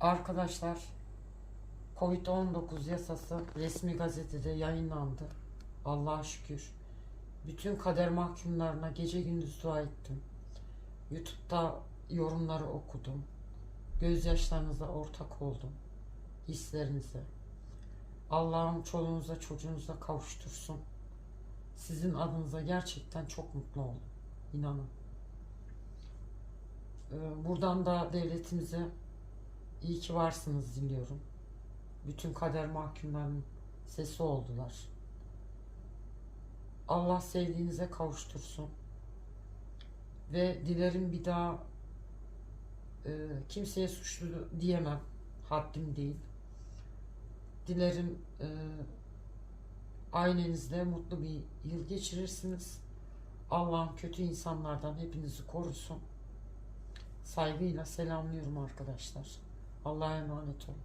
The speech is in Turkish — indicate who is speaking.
Speaker 1: Arkadaşlar, Covid-19 yasası resmi gazetede yayınlandı. Allah'a şükür. Bütün kader mahkumlarına gece gündüz dua ettim. YouTube'da yorumları okudum. Gözyaşlarınıza ortak oldum. Hislerinize. Allah'ım çoluğunuza çocuğunuza kavuştursun. Sizin adınıza gerçekten çok mutlu oldum. İnanın. Buradan da devletimize iyi ki varsınız diliyorum. Bütün kader mahkumlarının sesi oldular. Allah sevdiğinize kavuştursun. Ve dilerim bir daha kimseye suçlu diyemem. Haddim değil. Dilerim ailenizle mutlu bir yıl geçirirsiniz. Allah'ım kötü insanlardan hepinizi korusun. Saygıyla selamlıyorum arkadaşlar. Allah'a emanet olun.